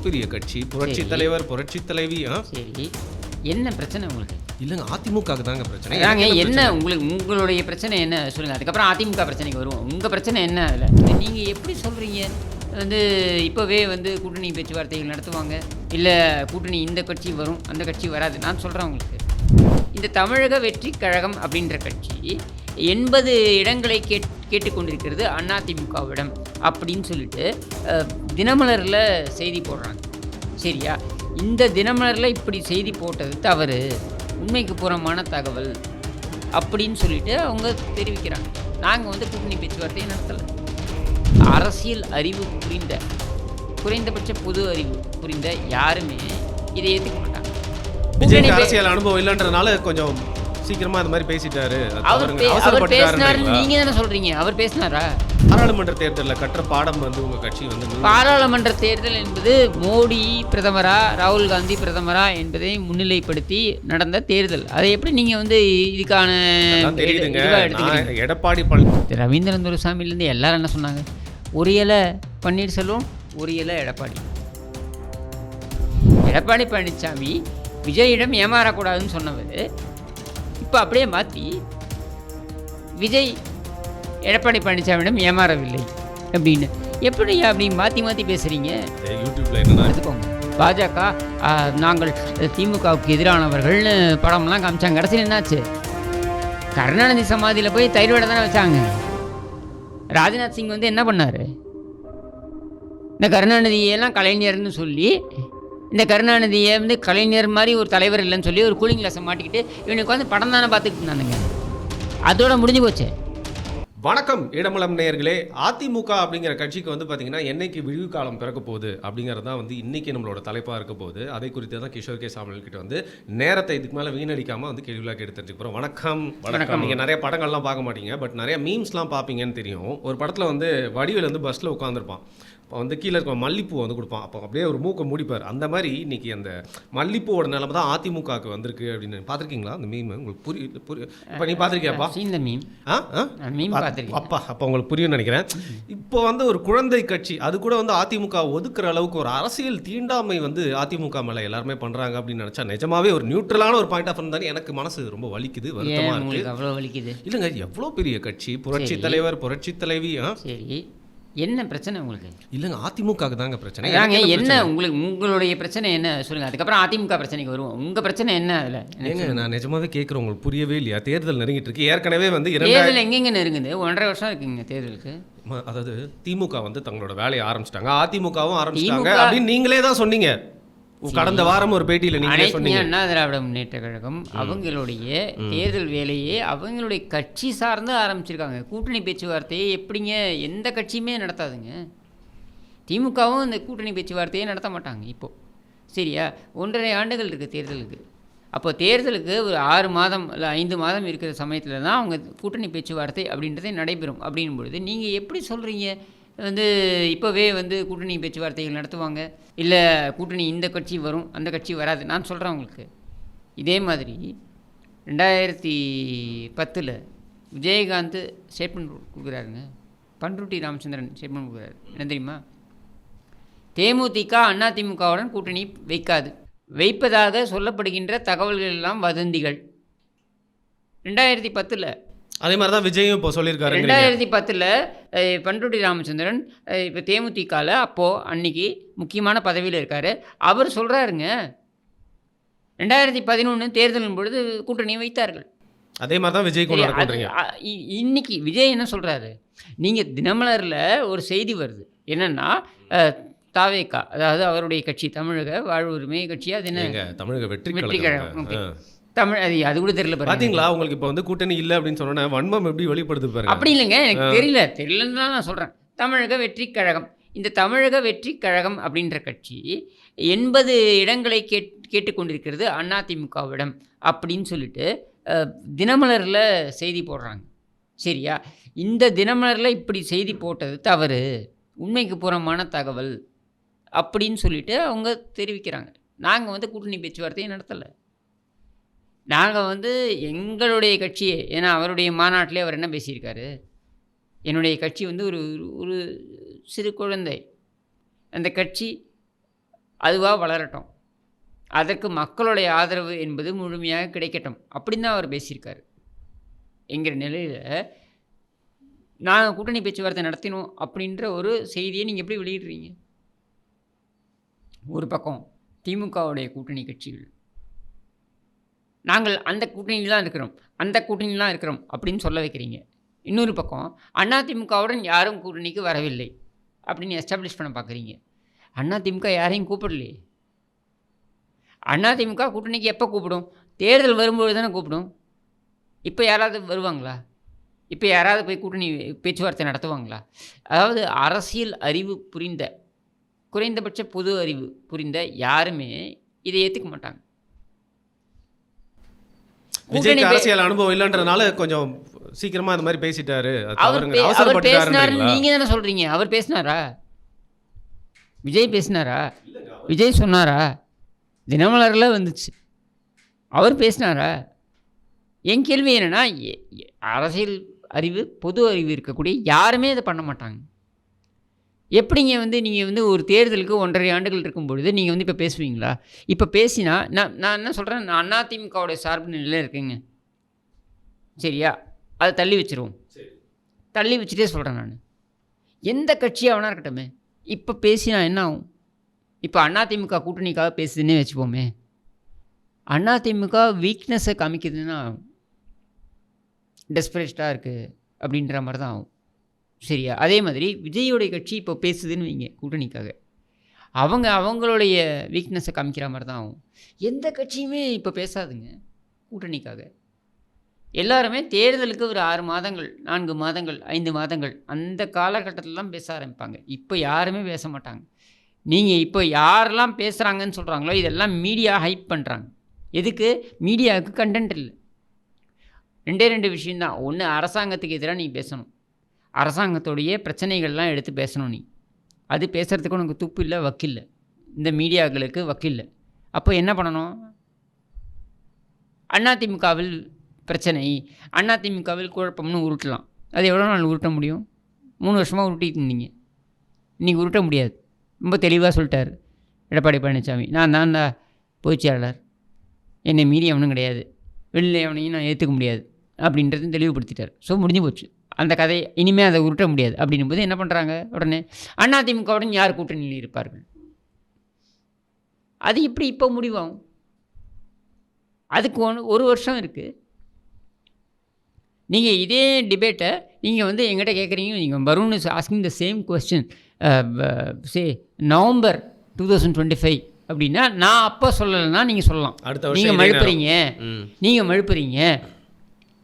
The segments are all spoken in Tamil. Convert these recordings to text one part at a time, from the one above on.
பெரிய கட்சி, புரட்சி தலைவர், புரட்சி தலைவி. சரி, என்ன பிரச்சனை உங்களுக்கு? இல்லைங்க, அதிமுகவுக்கு தாங்க பிரச்சனை. என்ன உங்களுடைய பிரச்சனை என்ன சொல்லுங்கள், அதுக்கப்புறம் அதிமுக பிரச்சனைக்கு வருவோம். உங்கள் பிரச்சனை என்ன? அதில் நீங்கள் எப்படி சொல்கிறீங்க இப்போவே கூட்டணி பேச்சுவார்த்தைகள் நடத்துவாங்க, இல்லை கூட்டணி இந்த கட்சி வரும் அந்த கட்சி வராது? நான் சொல்கிறேன் உங்களுக்கு, இந்த தமிழக வெற்றி கழகம் அப்படின்ற கட்சி 80 இடங்களை கேட்டுக்கொண்டிருக்கிறது அதிமுகவிடம் அப்படின்னு சொல்லிட்டு தினமலரில் செய்தி போடுறாங்க. சரியா? இந்த தினமலரில் இப்படி செய்தி போட்டது தவறு, உண்மைக்கு புறமான தகவல் அப்படின்னு சொல்லிட்டு அவங்க தெரிவிக்கிறாங்க. நாங்கள் கூட்டணி பேச்சுவார்த்தையை நடத்தலை. அரசியல் அறிவு புரிந்த, குறைந்தபட்ச பொது அறிவு புரிந்த யாருமே இதை ஏற்றுக்க மாட்டாங்க. அரசியல் அனுபவம் இல்லைன்றதுனால கொஞ்சம் சீக்கிரமா அந்த மாதிரி பேசிட்டாரு. அவர் பேசினாரு, நீங்க தானே சொல்றீங்க. அவர் பேசினாரா? பாராளுமன்ற தேர்தலில் கற்ற பாடம் உங்க கட்சி பாராளுமன்ற தேர்தல் என்பது மோடி பிரதமரா ராகுல் காந்தி பிரதமரா என்பதை முன்னிலைப்படுத்தி நடந்த தேர்தல். அதை எப்படி நீங்க இதுக்கான எடப்பாடி ரவீந்திரன் துரைசாமியிலேருந்து எல்லாரும் என்ன சொன்னாங்க? ஒரு இலை பன்னீர்செல்வம், ஒரு இலை எடப்பாடி. எடப்பாடி பழனிசாமி விஜயிடம் ஏமாறக்கூடாதுன்னு சொன்னவர் இப்போ அப்படியே மாற்றி விஜய் எடப்பாடி பழனிசாமியிடம் ஏமாறவில்லை அப்படின்னு எப்படி அப்படி மாற்றி மாற்றி பேசுகிறீங்க? யூடியூப்ல என்ன எடுத்துக்கோங்க. பாஜக நாங்கள் திமுகவுக்கு எதிரானவர்கள்னு படம்லாம் காமிச்சாங்க. கடைசியில் என்னாச்சு? கருணாநிதி சமாதியில் போய் தயிர் வடை தானே வச்சாங்க. ராஜ்நாத் சிங் என்ன பண்ணார்? இந்த கருணாநிதியெல்லாம் கலைஞர்னு சொல்லி, இந்த கருணாநிதியை கலைஞர் மாதிரி ஒரு தலைவர் இல்லைன்னு சொல்லி ஒரு கூலிங் கிளாஸை மாட்டிக்கிட்டு இவனுக்கு படம் தானே பார்த்துக்கிட்டு இருந்தானுங்க. அதோட முடிஞ்சு போச்சு. வணக்கம் இடமலம் நேயர்களே. அதிமுக அப்படிங்கிற கட்சிக்கு பார்த்தீங்கன்னா என்னைக்கு விழிவு காலம் பிறக்க போகுது அப்படிங்கிறது தான் இன்னைக்கு நம்மளோட தலைப்பாக இருக்க போகுது. அதை குறித்து தான் கிஷோர் கே சாமியல் கிட்ட நேரத்தை இதுக்கு மேலே வீணடிக்காமல் கேள்விலாம் கேட்டு தெரிஞ்சுக்க போகிறோம். வணக்கம். வணக்கம். நீங்கள் நிறைய படங்கள்லாம் பார்க்க மாட்டீங்க, பட் நிறைய மீம்ஸ்லாம் பார்ப்பீங்கன்னு தெரியும். ஒரு படத்தில் வடிவேல் பஸ்ஸில் உட்காந்துருப்பான். இப்போ கீழே இருக்க மல்லிப்பூ கொடுப்பான். அப்போ அப்படியே ஒரு மூக்கை மூடிப்பார். அந்த மாதிரி இன்னைக்கு அந்த மல்லிப்பூவோட நிலைமை தான் அதிமுகவுக்கு வந்திருக்கு அப்படின்னு பார்த்துருக்கீங்களா? அந்த மீம் உங்களுக்கு புரியும்? இப்போ நீ பார்த்துருக்கியாப்பா இந்த மீம்? அப்பா அப்போ உங்களுக்கு புரியும்னு நினைக்கிறேன். இப்போ ஒரு குழந்தை கட்சி அது கூட அதிமுக ஒதுக்குற அளவுக்கு ஒரு அரசியல் தீண்டாமை அதிமுக மேலே எல்லாருமே பண்ணுறாங்க அப்படின்னு நினச்சா நிஜமாவே ஒரு நியூட்ரலான ஒரு பாயிண்ட் ஆஃப் இருந்தாலும் எனக்கு மனசு ரொம்ப வலிக்குது, வருத்தமாக இருக்குது. அவ்வளோ வலிக்குது? இல்லைங்க, எவ்வளோ பெரிய கட்சி, புரட்சி தலைவர், புரட்சி தலைவி. சரி, என்ன பிரச்சனை உங்களுக்கு? இல்லைங்க, அதிமுகவுக்கு தாங்க பிரச்சனை. என்ன உங்களுடைய பிரச்சனை என்ன சொல்லுங்கள், அதுக்கப்புறம் அதிமுக பிரச்சனைக்கு வருவோம். உங்கள் பிரச்சனை என்ன? அதில் ஏங்க நான் நிஜமாவே கேட்குறேன், உங்களுக்கு புரியவே இல்லையா? தேர்தல் நெருங்கிட்டு இருக்கு. ஏற்கனவே தேர்தல் எங்கெங்க நெருங்குது? 1.5 வருஷம் இருக்குங்க தேர்தலுக்கு. அதாவது திமுக தங்களோட வேலையை ஆரம்பிச்சிட்டாங்க, அதிமுகவும் ஆரம்பிச்சிட்டாங்க அப்படின்னு நீங்களே தான் சொன்னீங்க கடந்த வாரம் ஒரு பேட்டியில். நீங்களே சொன்னீங்க அண்ணா திராவிட முன்னேற்ற கழகம் அவங்களுடைய தேர்தல் வேலையை அவங்களுடைய கட்சி சார்ந்து ஆரம்பிச்சிருக்காங்க. கூட்டணி பேச்சுவார்த்தையை எப்படிங்க எந்த கட்சியுமே நடத்தாதுங்க. திமுகவும் இந்த கூட்டணி பேச்சுவார்த்தையை நடத்த மாட்டாங்க இப்போது. சரியா? 1.5 ஆண்டுகள் இருக்குது தேர்தலுக்கு. அப்போ தேர்தலுக்கு ஒரு 6 மாதம் இல்லை 5 மாதம் இருக்கிற சமயத்தில் தான் அவங்க கூட்டணி பேச்சுவார்த்தை அப்படின்றதே நடைபெறும். அப்படின் பொழுது நீங்கள் எப்படி சொல்கிறீங்க இப்போவே கூட்டணி பேச்சுவார்த்தைகள் நடத்துவாங்க, இல்லை கூட்டணி இந்த கட்சி வரும் அந்த கட்சி வராது? நான் சொல்கிறேன் உங்களுக்கு, இதே மாதிரி 2010 விஜயகாந்த் ஸ்டேட்மெண்ட் கொடுக்குறாருங்க. பண்ருட்டி ராமச்சந்திரன் ஸ்டேட்மெண்ட் கொடுக்குறாரு. என்ன தெரியுமா? தேமுதிக அதிமுகவுடன் கூட்டணி வைக்காது, வைப்பதாக சொல்லப்படுகின்ற தகவல்கள் எல்லாம் வதந்திகள். 2010 அதே மாதிரி தான் விஜயும் இப்போ சொல்லியிருக்காரு. 2010 பண்ருட்டி ராமச்சந்திரன் இப்போ தேமுதிகவில் அப்போது அன்னைக்கு முக்கியமான பதவியில் இருக்கார். அவர் சொல்கிறாருங்க 2011 தேர்தலின் பொழுது கூட்டணி வைத்தார்கள். அதே மாதிரி தான் விஜய் இன்னைக்கு விஜய் என்ன சொல்கிறாரு? நீங்கள் தினமலரில் ஒரு செய்தி வருது என்னென்னா தாவேகா, அதாவது அவருடைய கட்சி தமிழக வாழ்வுரிமை கட்சி, அது என்ன தமிழக வெற்றி கழகம் தமிழ், அது கூட தெரியல பார்த்தீங்களா? உங்களுக்கு இப்போ கூட்டணி இல்லை அப்படின்னு சொன்னா வன்மம் எப்படி வெளிப்படுது பாருங்க. அப்படி இல்லைங்க, எனக்கு தெரியலன்னு தான் நான் சொல்கிறேன். தமிழக வெற்றி கழகம், இந்த தமிழக வெற்றி கழகம் அப்படின்ற கட்சி 80 இடங்களை கேட்டுக்கொண்டிருக்கிறது அதிமுகவிடம் அப்படின்னு சொல்லிட்டு தினமலரில் செய்தி போடுறாங்க. சரியா? இந்த தினமலரில் இப்படி செய்தி போட்டது தவறு, உண்மைக்கு புறமான தகவல் அப்படின்னு சொல்லிட்டு அவங்க தெரிவிக்கிறாங்க. நாங்கள் கூட்டணி பேச்சுவார்த்தையை நடத்தலை. நாங்கள் எங்களுடைய கட்சியை, ஏன்னா அவருடைய மாநாட்டிலே அவர் என்ன பேசியிருக்காரு? என்னுடைய கட்சி ஒரு ஒரு சிறு குழந்தை, அந்த கட்சி அதுவாக வளரட்டும், அதற்கு மக்களுடைய ஆதரவு என்பது முழுமையாக கிடைக்கட்டும் அப்படின்னு தான் அவர் பேசியிருக்காரு. என்கிற நிலையில் நாங்கள் கூட்டணி பேச்சுவார்த்தை நடத்தினோம் அப்படின்ற ஒரு செய்தியை நீங்கள் எப்படி வெளியிடுறீங்க? ஒரு பக்கம் திமுகவுடைய கூட்டணி கட்சிகள் நாங்கள் அந்த கூட்டணியில் தான் இருக்கிறோம், அந்த கூட்டணியில் தான் இருக்கிறோம் அப்படின்னு சொல்ல வைக்கிறீங்க. இன்னொரு பக்கம் அதிமுகவுடன் யாரும் கூட்டணிக்கு வரவில்லை அப்படின்னு எஸ்டாப்ளிஷ் பண்ண பார்க்குறீங்க. அதிமுக யாரையும் கூப்பிடலையே. அதிமுக கூட்டணிக்கு எப்போ கூப்பிடும்? தேர்தல் வரும்போது தானே கூப்பிடும். இப்போ யாராவது வருவாங்களா? இப்போ யாராவது போய் கூட்டணி பேச்சுவார்த்தை நடத்துவாங்களா? அதாவது அரசியல் அறிவு புரிந்த, குறைந்தபட்ச பொது அறிவு புரிந்த யாருமே இதை ஏற்றுக்க மாட்டாங்க. விஜய்க்கு அரசியல் அனுபவம் இல்லைன்றதுனால கொஞ்சம் சீக்கிரமா இந்த மாதிரி பேசிட்டாரு. அவர் பேசினாருன்னு நீங்க தானே சொல்றீங்க. அவர் பேசினாரா? விஜய் பேசினாரா? விஜய் சொன்னாரா? தினமலரில் வந்துச்சு. அவர் பேசினாரா? என் கேள்வி என்னென்னா, அரசியல் அறிவு பொது அறிவு இருக்கக்கூடிய யாருமே இதை பண்ண மாட்டாங்க. எப்படிங்க நீங்கள் ஒரு தேர்தலுக்கு 1.5 ஆண்டுகள் இருக்கும் பொழுது நீங்கள் இப்போ பேசுவீங்களா? இப்போ பேசினா நான் என்ன சொல்கிறேன், நான் அதிமுகவுடைய சார்பு நிலையில் இருக்கேங்க, சரியா? அதை தள்ளி வச்சுருவோம். தள்ளி வச்சுட்டே சொல்கிறேன் நான், எந்த கட்சியாகனா இருக்கட்டுமே, இப்போ பேசினா என்ன ஆகும்? இப்போ அதிமுக கூட்டணிக்காக பேசுதுன்னே வச்சுப்போமே, அதிமுக வீக்னஸை காமிக்குதுன்னா டெஸ்பரேட்டாக இருக்குது அப்படின்ற மாதிரி தான் ஆகும், சரியா? அதே மாதிரி விஜயோடைய கட்சி இப்போ பேசுதுன்னு வைங்க கூட்டணிக்காக, அவங்களுடைய வீக்னஸை காமிக்கிற மாதிரி தான் ஆகும். எந்த கட்சியுமே இப்போ பேசாதுங்க கூட்டணிக்காக. எல்லாருமே தேர்தலுக்கு ஒரு 6 மாதங்கள் 4 மாதங்கள் 5 மாதங்கள் அந்த காலகட்டத்தில் தான் பேச ஆரம்பிப்பாங்க. இப்போ யாருமே பேச மாட்டாங்க. நீங்கள் இப்போ யாரெல்லாம் பேசுகிறாங்கன்னு சொல்கிறாங்களோ இதெல்லாம் மீடியா ஹைப் பண்ணுறாங்க. எதுக்கு? மீடியாவுக்கு கண்டென்ட் இல்லை. 2 விஷயந்தான். ஒன்று, அரசாங்கத்துக்கு எதிராக நீ பேசணும், அரசாங்கத்துடைய பிரச்சனைகள்லாம் எடுத்து பேசணும். நீ அது பேசுகிறதுக்கு உனக்கு துப்பு இல்லை, வக்கில்லை, இந்த மீடியாக்களுக்கு வக்கில்லை. அப்போ என்ன பண்ணணும்? அதிமுகவில் பிரச்சனை, அதிமுகவில் குழப்பம்னு உருட்டலாம். அது எவ்வளோ நாள் உருட்ட முடியும்? 3 வருஷமாக உருட்டிட்டு இருந்தீங்க, இன்றைக்கி உருட்ட முடியாது. ரொம்ப தெளிவாக சொல்லிட்டார் எடப்பாடி பழனிசாமி, நான் தான் பொதுச்செயலாளர், என்னை மீறி அவனும் கிடையாது, வெளியில் அவனையும் நான் ஏற்றுக்க முடியாது அப்படின்றதையும் தெளிவுபடுத்திட்டார். ஸோ முடிஞ்சு போச்சு அந்த கதை. இனிமேல் அதை உருட்ட முடியாது அப்படின்னும் போது என்ன பண்ணுறாங்க? உடனே அதிமுகவுடன் யார் கூட்டணியில் இருப்பார்கள்? அது எப்படி இப்போ முடிவாகும்? அதுக்கு 1 வருஷம் இருக்குது. நீங்கள் இதே டிபேட்டை நீங்கள் எங்கிட்ட கேட்குறீங்க. நீங்கள் Varun is asking the same question November 2025 அப்படின்னா நான் அப்போ சொல்லலைன்னா நீங்கள் சொல்லலாம். நீங்கள் மழுப்புறீங்க,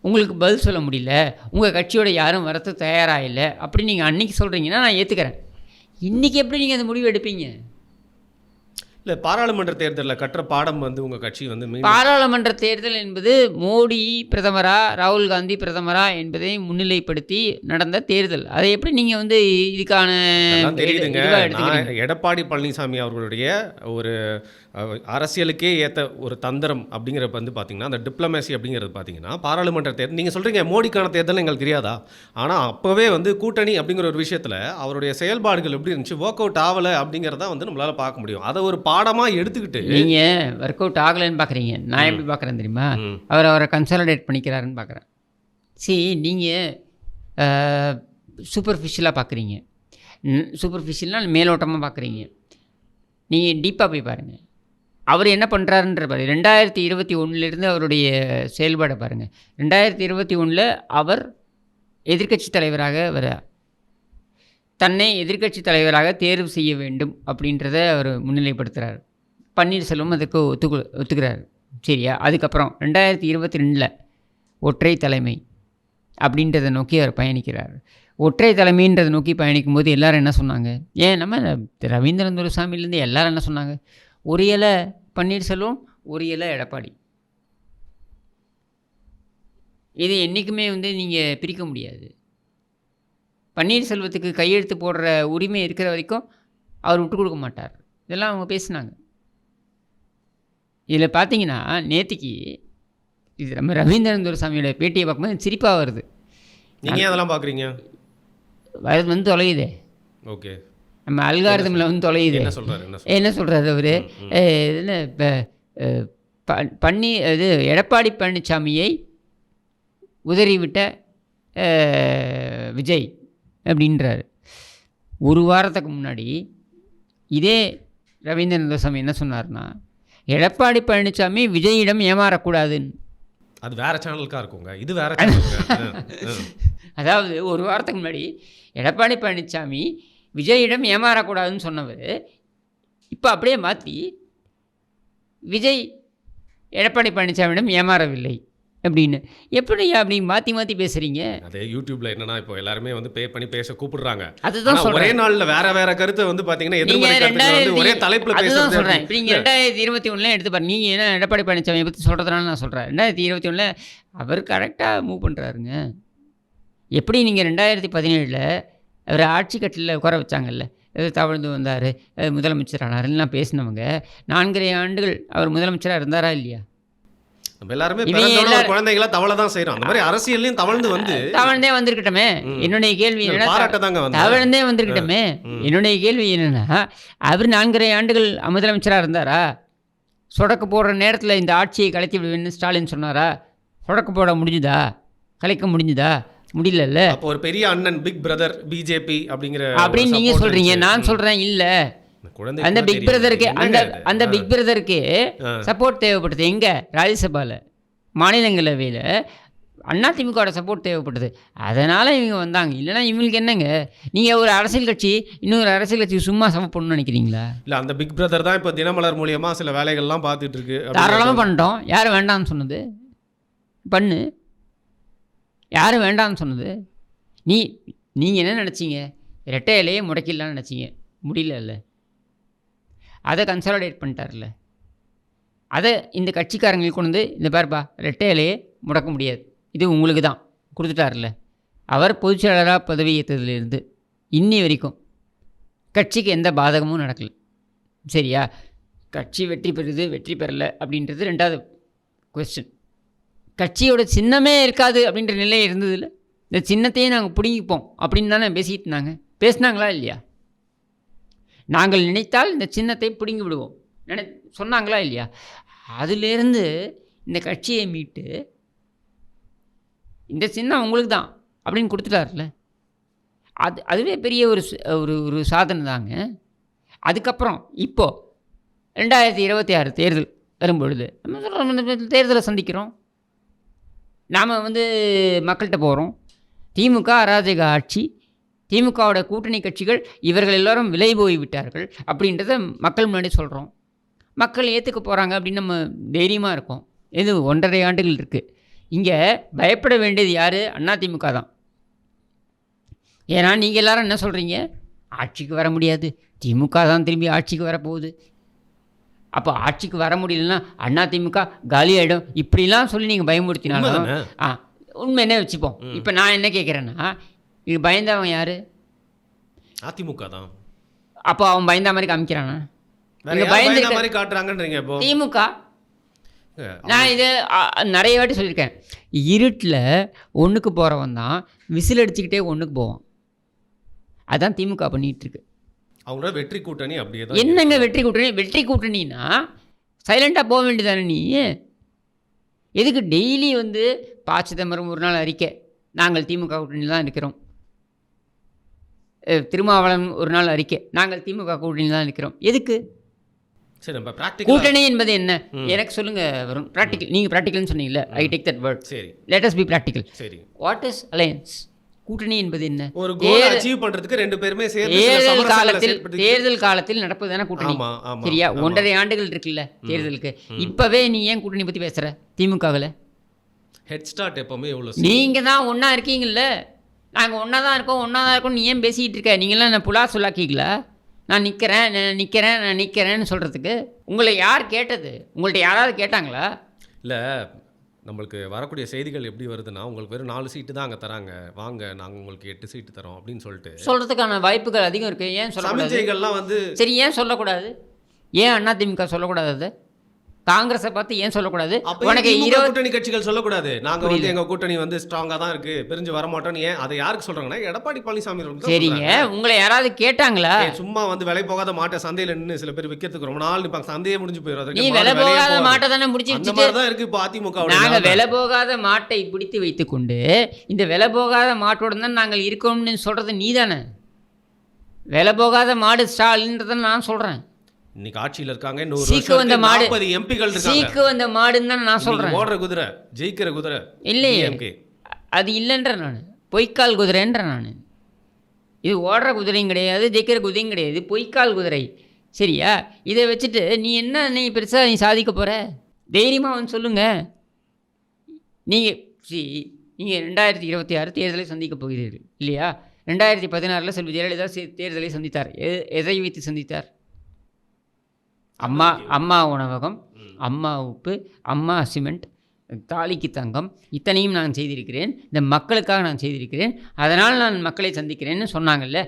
உங்களுக்கு பதில் சொல்ல முடியல, உங்கள் கட்சியோட யாரும் வரத்து தயாராக இல்லை அப்படி நீங்கள் அன்றைக்கி சொல்கிறீங்கன்னா நான் ஏற்றுக்கிறேன். இன்றைக்கி எப்படி நீங்கள் அந்த முடிவு எடுப்பீங்க? இல்லை, பாராளுமன்ற தேர்தலில் கற்ற பாடம் உங்கள் கட்சி பாராளுமன்ற தேர்தல் என்பது மோடி பிரதமரா ராகுல் காந்தி பிரதமரா என்பதை முன்னிலைப்படுத்தி நடந்த தேர்தல். அதை எப்படி நீங்கள் இதுக்கான தெரியுதுங்க. எடப்பாடி பழனிசாமி அவர்களுடைய ஒரு அரசியலுக்கே ஏற்ற ஒரு தந்திரம் அப்படிங்கிறது பார்த்தீங்கன்னா, அந்த டிப்ளமேசி அப்படிங்கிறது பார்த்தீங்கன்னா, பாராளுமன்ற தேர்தல் நீங்கள் சொல்கிறீங்க மோடிக்கான தேர்தல் எங்களுக்கு தெரியாதா? ஆனால் அப்போவே கூட்டணி அப்படிங்கிற ஒரு விஷயத்தில் அவருடைய செயல்பாடுகள் எப்படி இருந்துச்சு, ஒர்க் அவுட் ஆகலை அப்படிங்கிறத நம்மளால் பார்க்க முடியும். அதை ஒரு பாடமாக எடுத்துக்கிட்டு நீங்கள் ஒர்க் அவுட் ஆகலைன்னு பார்க்குறீங்க, நான் எப்படி பார்க்குறேன் தெரியுமா? அவரை கன்சாலிடேட் பண்ணிக்கிறாருன்னு பார்க்குறேன். நீங்கள் சூப்பர்ஃபிஷியலாக பார்க்குறீங்க, சூப்பர்ஃபிஷியல்னால் மேலோட்டமாக பார்க்குறீங்க. நீங்கள் டீப்பாக போய் பாருங்கள் அவர் என்ன பண்ணுறாருன்ற பாரு. 2021 அவருடைய செயல்பாடை பாருங்கள். 2021 அவர் எதிர்க்கட்சி தலைவராக தன்னை எதிர்க்கட்சி தலைவராக தேர்வு செய்ய வேண்டும் அப்படின்றத அவர் முன்னிலைப்படுத்துகிறார். பன்னீர்செல்வம் அதுக்கு ஒத்துக்கிறார், சரியா? அதுக்கப்புறம் 2022 ஒற்றை தலைமை அப்படின்றத நோக்கி அவர் பயணிக்கிறார். ஒற்றை தலைமைன்றதை நோக்கி பயணிக்கும் போது எல்லோரும் என்ன சொன்னாங்க? நம்ம ரவீந்திரன் துரைசாமியிலேருந்து எல்லோரும் என்ன சொன்னாங்க? ஒரு இலை பன்னீர்செல்வம், ஒரு இலை எடப்பாடி. இது என்றைக்குமே நீங்கள் பிரிக்க முடியாது. பன்னீர்செல்வத்துக்கு கையெழுத்து போடுற உரிமை இருக்கிற வரைக்கும் அவர் விட்டு கொடுக்க மாட்டார். இதெல்லாம் அவங்க பேசினாங்க. இதில் பார்த்தீங்கன்னா நேற்றுக்கு இது நம்ம ரவீந்திரன் துரைசாமியோட பேட்டியை பார்க்கும்போது சிரிப்பாக வருது. நீங்கள் அதெல்லாம் பார்க்குறீங்க? தொலையுதே. ஓகே. நம்ம அல்காரிதமில் வந்து தொலையுது. என்ன சொல்றாரு என்ன சொல்கிறாரு அவர்? என்ன இப்போ இது எடப்பாடி பழனிசாமியை உதறிவிட்ட விஜய் அப்படின்றாரு. ஒரு வாரத்துக்கு முன்னாடி இதே ரவீந்திரநாத சாமி என்ன சொன்னார்னா, எடப்பாடி பழனிசாமி விஜயிடம் ஏமாறக்கூடாதுன்னு. அது வேற சேனலுக்காக இருக்குங்க, இது வேற சேனல். அதாவது ஒரு வாரத்துக்கு முன்னாடி எடப்பாடி பழனிசாமி விஜயிடம் ஏமாறக்கூடாதுன்னு சொன்னவர் இப்போ அப்படியே மாற்றி விஜய் எடப்பாடி பழனிசாமியிடம் ஏமாறவில்லை அப்படின்னு. எப்படியா அப்படி மாற்றி மாற்றி பேசுகிறீங்க? அதே யூடியூப்ல என்னன்னா இப்போ எல்லாருமே வந்து பே பண்ணி பேச கூப்பிடுறாங்க. அதுதான் ஒரே சொல்கிறேன். நாளில் வேற வேற கருத்தை வந்து பார்த்தீங்கன்னா எதிர்மறை கருத்துக்கள் வந்து ஒரே தலைப்பில் அதுதான் சொல்கிறேன். பேசுறது. இப்போ நீங்கள் 2021 எடுத்து பாருங்க. நீங்கள் என்ன எடப்பாடி பழனிசாமியை பற்றி சொல்கிறதுனால நான் சொல்கிறேன். 2021 அவர் கரெக்டாக மூவ் பண்ணுறாருங்க. எப்படி நீங்கள் 2017 அவர் ஆட்சி கட்டில் உட்கார வச்சாங்கல்ல, தவழ்ந்து வந்தார், முதலமைச்சர் ஆனார்லாம் பேசினவங்க 4.5 ஆண்டுகள் அவர் முதலமைச்சராக இருந்தாரா இல்லையா? நம்ம எல்லாருமே பிறந்தோட குழந்தைகளா தவளை தான் செய்றோம். அந்த மாதிரி அரசியல்லையும் தவழ்ந்தே வந்திருக்கட்டமே. என்னுடைய கேள்வி என்னன்னா, தவழ்ந்தே வந்திருக்கட்டமே. என்னுடைய கேள்வி என்னன்னா, அவர் 4.5 ஆண்டுகள் முதலமைச்சராக இருந்தாரா? சொடக்கு போடுற நேரத்தில் இந்த ஆட்சியை கலைத்து விடுவேன்னு ஸ்டாலின் சொன்னாரா? சொடக்கு போட முடிஞ்சுதா? கலைக்க முடிஞ்சுதா? முடியல. அப்போ ஒரு பெரிய அண்ணன் பிக் பிரதர் பிஜேபி அப்படின்னு நீங்க சொல்றீங்க. நான் சொல்றேன் இல்ல, அந்த பிக் பிரதருக்கு அந்த பிக் பிரதருக்கு சப்போர்ட் தேவைப்பட்டது. எங்க? ராஜ்யசபால, மாநிலங்களவையில் அதிமுக சப்போர்ட் தேவைப்பட்டது. அதனால இவங்க வந்தாங்க. இல்லைன்னா இவங்களுக்கு என்னங்க? நீங்க ஒரு அரசியல் கட்சி இன்னொரு அரசியல் கட்சி சும்மா சப்போர்ட் பண்ணணும்னு நினைக்கிறீங்களா? இல்ல, அந்த பிக் பிரதர் தான் இப்போ தினமலர் மூலியமா சில வேலைகள்லாம் பார்த்துட்டு இருக்கு. தாராளமாக பண்ணிட்டோம். யார் வேண்டாம்னு சொன்னது? பண்ணு. யார் வேண்டாம்னு சொன்னது? நீங்கள் என்ன நினச்சிங்க? ரெட்டை இலையே முடக்கிடலான்னு நினச்சிங்க. முடியல. அதை கன்சாலிடேட் பண்ணிட்டார்ல. அதை இந்த கட்சிக்காரங்களுக்கு கொண்டு வந்து இந்த பாருப்பா ரெட்டை இலையே முடக்க முடியாது, இது உங்களுக்கு தான் கொடுத்துட்டார்ல. அவர் பொதுச்செயலாளராக பதவி ஏற்றதுலேருந்து இன்னி வரைக்கும் கட்சிக்கு எந்த பாதகமும் நடக்கலை. சரியா? கட்சி வெற்றி பெறுது வெற்றி பெறலை அப்படின்றது ரெண்டாவது கொஸ்டின். கட்சியோட சின்னமே இருக்காது அப்படின்ற நிலை இருந்ததில்ல. இந்த சின்னத்தையே நாங்கள் பிடுங்கிப்போம் அப்படின்னு தானே பேசிகிட்டு இருந்தாங்க. பேசினாங்களா இல்லையா? நாங்கள் நினைத்தால் இந்த சின்னத்தை பிடுங்கி விடுவோம் சொன்னாங்களா இல்லையா? அதிலேருந்து இந்த கட்சியை மீட்டு இந்த சின்னம் உங்களுக்கு தான் அப்படின்னு கொடுத்துட்டார்ல. அதுவே பெரிய ஒரு சாதனை தாங்க. அதுக்கப்புறம் இப்போது 2026 தேர்தல் வரும்பொழுது நம்ம தேர்தலை சந்திக்கிறோம். நாம் மக்கள்கிட்ட போகிறோம். திமுக அராஜக ஆட்சி, திமுகவோட கூட்டணி கட்சிகள் இவர்கள் எல்லோரும் விலை போய் விட்டார்கள் அப்படின்றத மக்கள் முன்னாடி சொல்கிறோம். மக்கள் ஏற்றுக்க போகிறாங்க அப்படின்னு நம்ம தைரியமாக இருக்கோம். இது 1.5 ஆண்டுகள் இருக்குது. இங்கே பயப்பட வேண்டியது யார்? அதிமுக தான். ஏன்னா நீங்கள் எல்லோரும் என்ன சொல்கிறீங்க? ஆட்சிக்கு வர முடியாது, திமுக தான் திரும்பி ஆட்சிக்கு வரப்போகுது. அப்போ ஆட்சிக்கு வர முடியலன்னா அதிமுக காலி ஆகிடும் இப்படிலாம் சொல்லி நீங்கள் பயமுறுத்தினாலும் உண்மை என்ன வச்சுப்போம். இப்போ நான் என்ன கேட்குறேன்னா, இது பயந்தவன் யார்? அதிமுக தான். அப்போ அவன் பயந்த மாதிரி காமிக்கிறானா? திமுக. நான் இதை நிறைய வாட்டி சொல்லியிருக்கேன். இருட்டில் ஒன்றுக்கு போகிறவன் தான் விசில் அடிச்சுக்கிட்டே ஒன்றுக்கு போவான். அதான் திமுக பண்ணிகிட்ருக்கு. அவங்களோட வெற்றி கூட்டணி அப்படியே தான். என்னங்க வெற்றி கூட்டணி? வெற்றி கூட்டணின்னா சைலண்டாக போக வேண்டியதானே? நீ எதுக்கு டெய்லி ப. சிதம்பரம் ஒரு நாள் அறிக்கை, நாங்கள் திமுக கூட்டணியில் தான் இருக்கிறோம். திருமாவளவன் ஒரு நாள் அறிக்கை, நாங்கள் திமுக கூட்டணியில் தான் இருக்கிறோம். எதுக்கு? சரி, நம்ம பிராக்டிகல் கூட்டணி என்பது என்ன எனக்கு சொல்லுங்கள். வரும் ப்ராக்டிக்கல். நீங்கள் ப்ராக்டிக்கல்னு சொன்னீங்கல்ல, ஐ டேக் தட் வேர்ட். சரி, லெட் அஸ் பி ப்ராக்டிக்கல். சரி, வாட் இஸ் அலையன்ஸ்? கூட்டணி என்பது என்ன? ஒரு கோல் அச்சீவ் பண்றதுக்கு ரெண்டு பேருமே சேர்ந்து தேர்தல் காலத்தில் நடப்பதுதானே கூட்டணி. சரியா? 1.5 ஆண்டுகள் இருக்குல்ல தேர்தலுக்கு. இப்பவே நீ ஏன் கூட்டணி பத்தி பேசுற? திமுகவில் ஹெட் ஸ்டார்ட் எப்பவுமே எவ்வளவு? நீங்க தான் ஒண்ணா இருக்கீங்கல்ல, நாங்க ஒண்ணா தான் இருக்கோம். நீ ஏன் பேசிட்டு இருக்க? நீங்களாம் என்ன புலா சொல்லாக்கீங்களா? நான் நிற்கிறேன்னு சொல்கிறதுக்கு உங்களை யார் கேட்டது? உங்கள்கிட்ட யாராவது கேட்டாங்களா? இல்லை, நம்மளுக்கு வரக்கூடிய செய்திகள் எப்படி வருதுன்னா, உங்களுக்கு வெறும் 4 சீட்டு தான் அங்கே தராங்க, வாங்க நாங்கள் உங்களுக்கு 8 சீட்டு தரோம் அப்படின்னு சொல்கிறதுக்கான வாய்ப்புகள் அதிகம் இருக்குது. ஏன் சொல்ல? சமிஞ்சைகள்லாம் சரி, ஏன் சொல்லக்கூடாது? ஏன் அதிமுக சொல்லக்கூடாது? அதை காங்கிரஸை பார்த்து ஏன் சொல்லக்கூடாது? அப்ப உனக்கு திமுக கூட்டணி கட்சிகள் சொல்லக்கூடாது நாங்க வந்து புரியல. எங்க கூட்டணி வந்து ஸ்ட்ராங்கா தான் இருக்கு பிரிஞ்சு வர மாட்டோம்னு. ஏன் அதை யாருக்கு சொல்றாங்கன்னா எடப்பாடி பழனிசாமி அவர்களுக்கு தான் சரிங்க, சொல்றாங்க. உங்களை யாராவது கேட்டாங்களா? சும்மா வந்து விலை போகாத மாட்டை சந்தையில நின்னு சில பேர் விக்கிறதுக்கு ரொம்ப நாள் நிப்பாங்க, சந்தையே முடிஞ்சு போயிடும். அதுக்கு நீ மாடு விலை விலையே போகாத போகாது. மாட்டை தானே அந்த முடிச்சு மாதிரி தான் இருக்கு இப்போ அதிமுக. நாங்கள் விலை போகாத மாட்டை பிடித்து வைத்துக்கொண்டு இந்த விலை போகாத மாட்டோட தான் நாங்கள் இருக்கோம்னு சொல்கிறது நீ தானே. விலை போகாத மாடு ஸ்டாலின்றதை நான் சொல்கிறேன். இன்னைக்கு ஆட்சியில இருக்காங்க, இன்னொரு சீக்கு வந்த மாடு 40 எம்பிக்கள் இருக்காங்க. சீக்கு வந்த மாடுன்னு தான் நான் சொல்கிறேன். ஓடுற குதிரை ஜெயிக்கிற குதிரை இல்லையே, DMK. அது இல்லைன்ற நான் பொய்க்கால் குதிரைன்ற நான். இது ஓடுற குதிரையும் கிடையாது, ஜெயிக்கிற குதிரையும் கிடையாது, பொய்க்கால் குதிரை. சரியா? இதை வச்சுட்டு நீ என்ன நீ பெருசாக நீ சாதிக்க போகிற? தைரியமாக வந்து சொல்லுங்கள். நீங்கள் நீங்கள் 2026 தேர்தலை சந்திக்க போகிறீர்கள் இல்லையா? 2016 செல்வி ஜெயலலிதா தேர்தலை சந்தித்தார். எதை வைத்து சந்தித்தார்? அம்மா உணவகம், அம்மா உப்பு, அம்மா சிமெண்ட், தாலிக்கு தங்கம், இத்தனையும் நான் செய்திருக்கிறேன், இந்த மக்களுக்காக நான் செய்திருக்கிறேன், அதனால் நான் மக்களை சந்திக்கிறேன்னு சொன்னாங்கல்ல.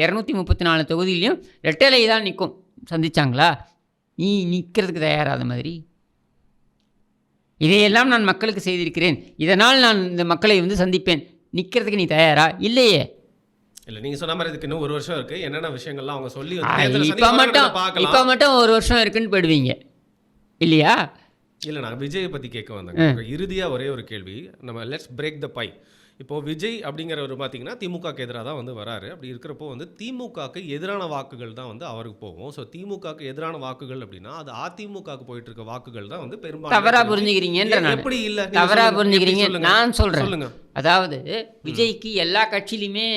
234 தொகுதியிலையும் ரெட்டலை தான் நிற்கும். சந்திச்சாங்களா? நீ நிற்கிறதுக்கு தயாராத மாதிரி. இதையெல்லாம் நான் மக்களுக்கு செய்திருக்கிறேன், இதனால் நான் இந்த மக்களை வந்து சந்திப்பேன், நிற்கிறதுக்கு நீ தயாரா? இல்லையே. இல்ல நீங்க சொன்ன மாதிரி இதுக்கு இன்னும் 1 வருஷம் இருக்கு. என்னென்ன விஷயங்கள்லாம் அவங்க சொல்லி இப்போ மட்டும் 1 வருஷம் இருக்குன்னு போயிடுவீங்க இல்லையா? இல்ல நான் விஜயை பத்தி கேட்க வந்தேங்க. இறுதியா ஒரே ஒரு கேள்வி. நம்ம லெட்ஸ் பிரேக் த பை. இப்போ விஜய் அப்படிங்கிறவர் பார்த்தீங்கன்னா திமுகக்கு எதிராக தான் வந்து வராரு. அப்படி இருக்கிறப்போ வந்து திமுகக்கு எதிரான வாக்குகள் தான் வந்து அவருக்கு போகும். ஸோ திமுகக்கு எதிரான வாக்குகள் அப்படின்னா அது அதிமுகக்கு போயிட்டு இருக்க வாக்குகள் தான் வந்து பெரும்பாலும். தவறா புரிஞ்சுக்கிறீங்க. எப்படி இல்ல தவறா புரிஞ்சுக்கிறீங்க. நான் சொல்றேன். சொல்லுங்க. அதாவது விஜய்க்கு எல்லா கட்சியிலுமே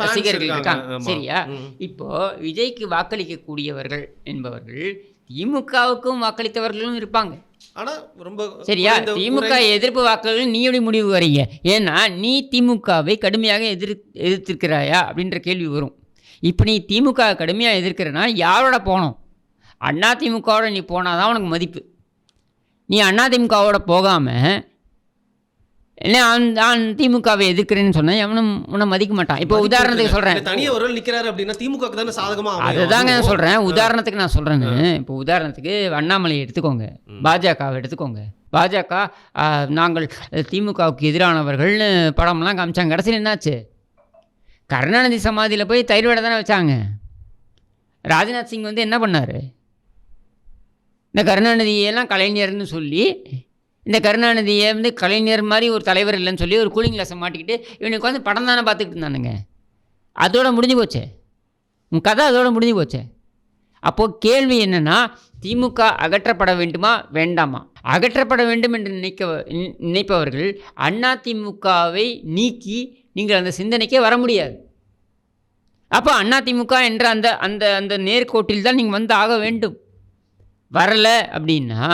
ரசிகர்கள் இருக்காங்க. சரியா? இப்போ விஜய்க்கு வாக்களிக்கக்கூடியவர்கள் என்பவர்கள் திமுகவுக்கும் வாக்களித்தவர்களும் இருப்பாங்க. ஆனா ரொம்ப சரியா? திமுக எதிர்ப்பு வாக்குகள் நீ எப்படி முடிவு வரீங்க? ஏன்னா நீ திமுகவை கடுமையாக எதிர்த்திருக்கிறாயா அப்படின்ற கேள்வி வரும். இப்போ நீ திமுக கடுமையாக எதிர்க்கிறனா யாரோட போனோம்? அண்ணா திமுகவோட நீ போனாதான் உனக்கு மதிப்பு. நீ அண்ணா திமுகவோட போகாமல் நான் திமுகவை எதிர்க்கிறேன்னு சொன்னேன், எவனும் உன்னை மதிக்க மாட்டான். இப்போ உதாரணத்துக்கு சொல்கிறேன், தனியாக ஒரு நிற்கிறாரு அப்படின்னா திமுக தானே சாதகமாக. அதுதாங்க நான் சொல்கிறேன். உதாரணத்துக்கு நான் சொல்கிறேன்னு, இப்போ உதாரணத்துக்கு அண்ணாமலையை எடுத்துக்கோங்க, பாஜகவை எடுத்துக்கோங்க. பாஜக நாங்கள் திமுகவுக்கு எதிரானவர்கள்னு படம்லாம் காமிச்சாங்க. கடைசியில் என்னாச்சு? கருணாநிதி சமாதியில் போய் தயிர் வடை தானே வச்சாங்க. ராஜ்நாத் சிங் வந்து என்ன பண்ணார்? இந்த கருணாநிதியெல்லாம் கலைஞர்னு சொல்லி, இந்த கருணாநிதியை வந்து கலைஞர் மாதிரி ஒரு தலைவர் இல்லைன்னு சொல்லி ஒரு கூலிங் கிளாஸை மாட்டிக்கிட்டு இவனுக்கு வந்து படம் தானே பார்த்துக்கிட்டு இருந்தானுங்க. அதோட முடிஞ்சு போச்சே, உன் கதை அதோட முடிஞ்சு போச்சே. அப்போது கேள்வி என்னென்னா, திமுக அகற்றப்பட வேண்டுமா வேண்டாமா? அகற்றப்பட வேண்டும் என்று நினைப்பவர்கள் அதிமுகவை நீக்கி நீங்கள் அந்த சிந்தனைக்கே வர முடியாது. அப்போ அதிமுக என்ற அந்த அந்த அந்த நேர்கோட்டில் தான் நீங்கள் வந்து ஆக வேண்டும். வரலை அப்படின்னா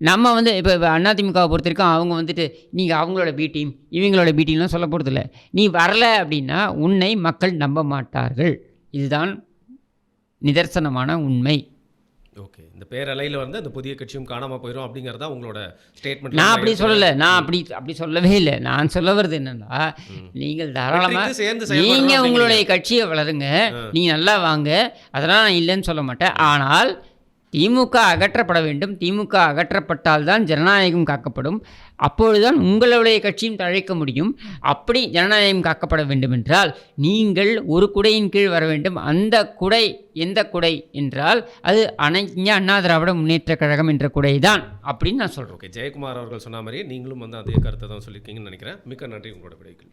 நம்ம வந்து இப்போ அதிமுகவை பொறுத்த வரைக்கும் அவங்க வந்துட்டு நீங்கள் அவங்களோட பி டீம் இவங்களோட பி டீம்லாம் சொல்ல போகிறதில்ல. நீ வரலை அப்படின்னா உன்னை மக்கள் நம்ப மாட்டார்கள். இதுதான் நிதர்சனமான உண்மை. ஓகே, இந்த பேரலையில் வந்து அந்த புதிய கட்சியும் காணாமல் போயிடும் அப்படிங்கிறதா உங்களோட ஸ்டேட்மெண்ட். நான் அப்படி சொல்லலை, நான் அப்படி சொல்லவே இல்லை. நான் சொல்ல வருது என்னன்னா, நீங்கள் தாராளமாக நீங்கள் உங்களுடைய கட்சியை வளருங்க, நீங்கள் நல்லா வாங்க, அதெல்லாம் நான் இல்லைன்னு சொல்ல மாட்டேன். ஆனால் திமுக அகற்றப்பட வேண்டும். திமுக அகற்றப்பட்டால் தான் ஜனநாயகம் காக்கப்படும். அப்பொழுதுதான் உங்களுடைய கட்சியும் தழைக்க முடியும். அப்படி ஜனநாயகம் காக்கப்பட வேண்டும் என்றால் நீங்கள் ஒரு குடையின் கீழ் வர வேண்டும். அந்த குடை எந்த குடை என்றால் அது அனைத்து அண்ணா திராவிட முன்னேற்ற கழகம் என்ற குடை தான் அப்படின்னு நான் சொல்கிறேன். ஓகே, ஜெயக்குமார் அவர்கள் சொன்ன மாதிரி நீங்களும் வந்து அதே கருத்தை தான் சொல்லியிருக்கீங்கன்னு நினைக்கிறேன். மிக்க நன்றி உங்களோட விடைகள்.